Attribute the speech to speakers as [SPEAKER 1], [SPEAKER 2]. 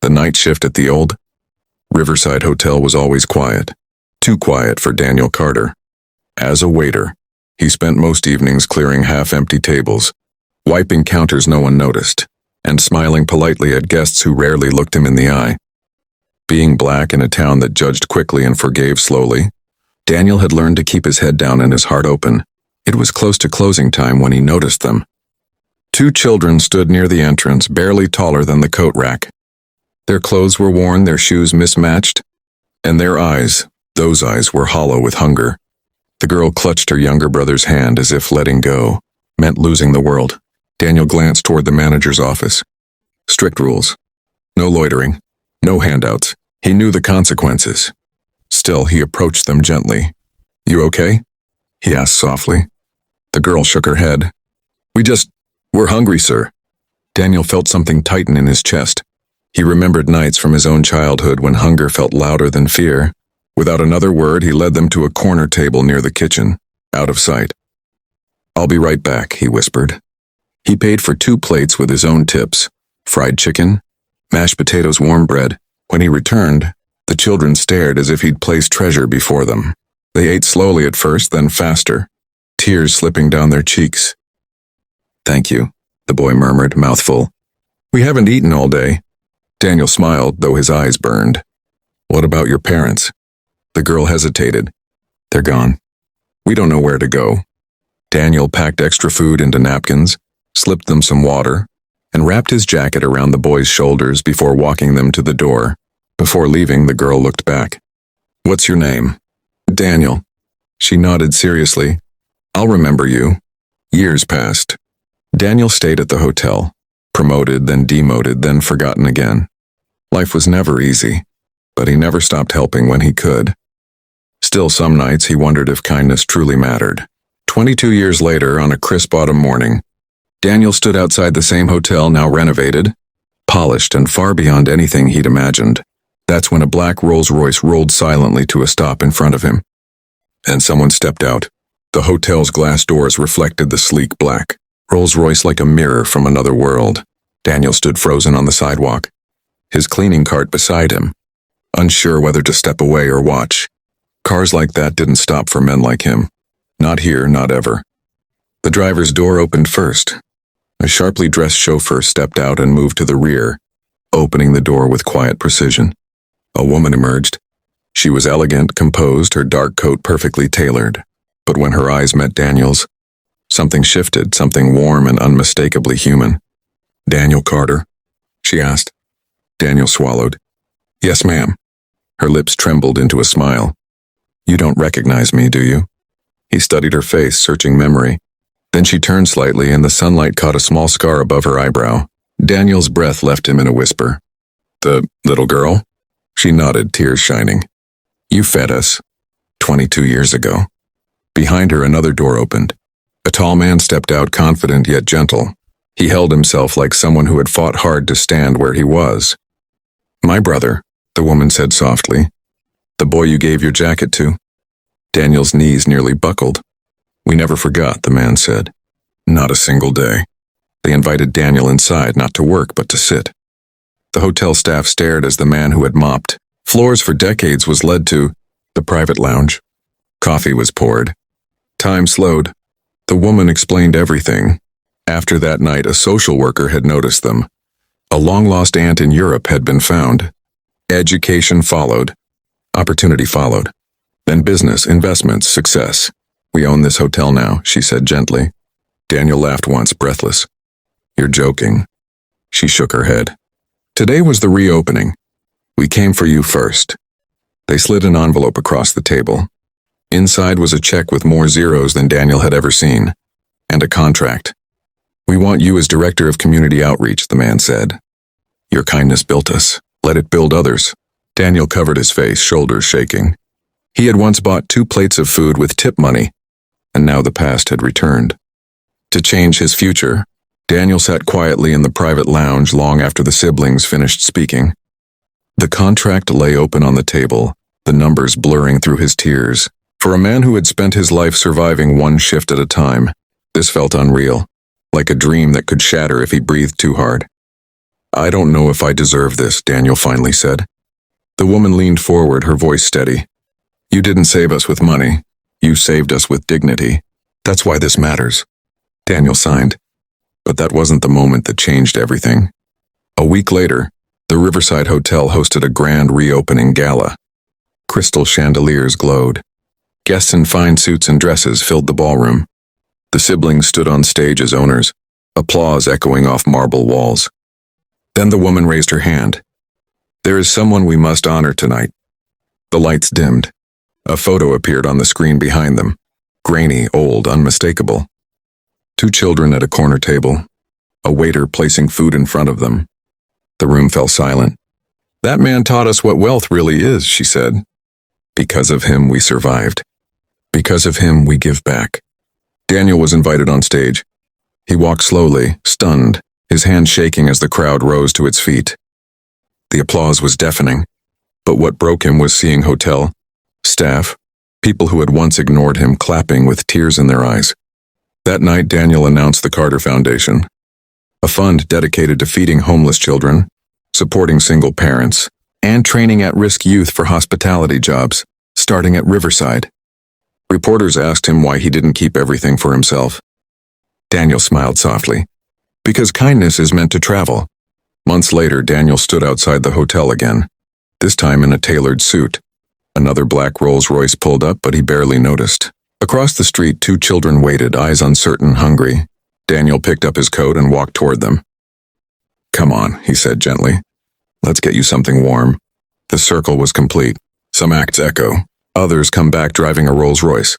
[SPEAKER 1] The night shift at the old Riverside Hotel was always quiet. Too quiet for Daniel Carter. As a waiter, he spent most evenings clearing half-empty tables, wiping counters no one noticed, and smiling politely at guests who rarely looked him in the eye. Being black in a town that judged quickly and forgave slowly, Daniel had learned to keep his head down and his heart open. It was close to closing time when he noticed them. Two children stood near the entrance, barely taller than the coat rack. Their clothes were worn, their shoes mismatched, and their eyes, those eyes, were hollow with hunger. The girl clutched her younger brother's hand as if letting go meant losing the world. Daniel glanced toward the manager's office. Strict rules. No loitering. No handouts. He knew the consequences. Still, he approached them gently. "You okay?" he asked softly. The girl shook her head. We're hungry, sir." Daniel felt something tighten in his chest. He remembered nights from his own childhood when hunger felt louder than fear. Without another word, he led them to a corner table near the kitchen, out of sight. "I'll be right back," he whispered. He paid for 2 plates with his own tips, fried chicken, mashed potatoes, warm bread. When he returned, the children stared as if he'd placed treasure before them. They ate slowly at first, then faster, tears slipping down their cheeks. "Thank you," the boy murmured, mouth full. "We haven't eaten all day." Daniel smiled, though his eyes burned. "What about your parents?" The girl hesitated. "They're gone. We don't know where to go." Daniel packed extra food into napkins, slipped them some water, and wrapped his jacket around the boy's shoulders before walking them to the door. Before leaving, the girl looked back. "What's your name?" "Daniel." She nodded seriously. "I'll remember you." Years passed. Daniel stayed at the hotel, promoted, then demoted, then forgotten again. Life was never easy, but he never stopped helping when he could. Still, some nights he wondered if kindness truly mattered. 22 years later, on a crisp autumn morning, Daniel stood outside the same hotel, now renovated, polished, and far beyond anything he'd imagined. That's when a black Rolls-Royce rolled silently to a stop in front of him. And someone stepped out. The hotel's glass doors reflected the sleek black Rolls-Royce like a mirror from another world. Daniel stood frozen on the sidewalk, his cleaning cart beside him, unsure whether to step away or watch. Cars like that didn't stop for men like him. Not here, not ever. The driver's door opened first. A sharply dressed chauffeur stepped out and moved to the rear, opening the door with quiet precision. A woman emerged. She was elegant, composed, her dark coat perfectly tailored. But when her eyes met Daniel's, something shifted, something warm and unmistakably human. "Daniel Carter?" she asked. Daniel swallowed. "Yes, ma'am." Her lips trembled into a smile. "You don't recognize me, do you?" He studied her face, searching memory. Then she turned slightly, and the sunlight caught a small scar above her eyebrow. Daniel's breath left him in a whisper. "The little girl?" She nodded, tears shining. "You fed us 22 years ago." Behind her, another door opened. A tall man stepped out, confident yet gentle. He held himself like someone who had fought hard to stand where he was. "My brother," the woman said softly. "The boy you gave your jacket to." Daniel's knees nearly buckled. "We never forgot," the man said. "Not a single day." They invited Daniel inside, not to work, but to sit. The hotel staff stared as the man who had mopped floors for decades was led to the private lounge. Coffee was poured. Time slowed. The woman explained everything. After that night, a social worker had noticed them. A long-lost aunt in Europe had been found. Education followed. Opportunity followed. Then business, investments, success. "We own this hotel now," she said gently. Daniel laughed once, breathless. "You're joking." She shook her head. "Today was the reopening. We came for you first." They slid an envelope across the table. Inside was a check with more zeros than Daniel had ever seen, and a contract. "We want you as director of community outreach," the man said. "Your kindness built us. Let it build others." Daniel covered his face, shoulders shaking. He had once bought 2 plates of food with tip money, and now the past had returned. To change his future, Daniel sat quietly in the private lounge long after the siblings finished speaking. The contract lay open on the table, the numbers blurring through his tears. For a man who had spent his life surviving one shift at a time, this felt unreal, like a dream that could shatter if he breathed too hard. I don't know if I deserve this, Daniel finally said. The woman leaned forward, her voice steady. You didn't save us with money. You saved us with dignity. That's why this matters. Daniel signed. But that wasn't the moment that changed everything. A week later, the Riverside Hotel hosted a grand reopening gala. Crystal chandeliers glowed. Guests in fine suits and dresses filled the ballroom. The siblings stood on stage as owners, applause echoing off marble walls. Then the woman raised her hand. There is someone we must honor tonight. The lights dimmed. A photo appeared on the screen behind them. Grainy, old, unmistakable. 2 children at a corner table. A waiter placing food in front of them. The room fell silent. That man taught us what wealth really is, she said. Because of him, we survived. Because of him, we give back. Daniel was invited on stage. He walked slowly, stunned, his hand shaking as the crowd rose to its feet. The applause was deafening, but what broke him was seeing hotel, staff, people who had once ignored him clapping with tears in their eyes. That night, Daniel announced the Carter Foundation, a fund dedicated to feeding homeless children, supporting single parents, and training at-risk youth for hospitality jobs, starting at Riverside. Reporters asked him why he didn't keep everything for himself. Daniel smiled softly. Because kindness is meant to travel. Months later, Daniel stood outside the hotel again, this time in a tailored suit. Another black Rolls-Royce pulled up, but he barely noticed. Across the street, 2 children waited, eyes uncertain, hungry. Daniel picked up his coat and walked toward them. Come on, he said gently. Let's get you something warm. The circle was complete. Some acts echo. Others come back driving a Rolls-Royce.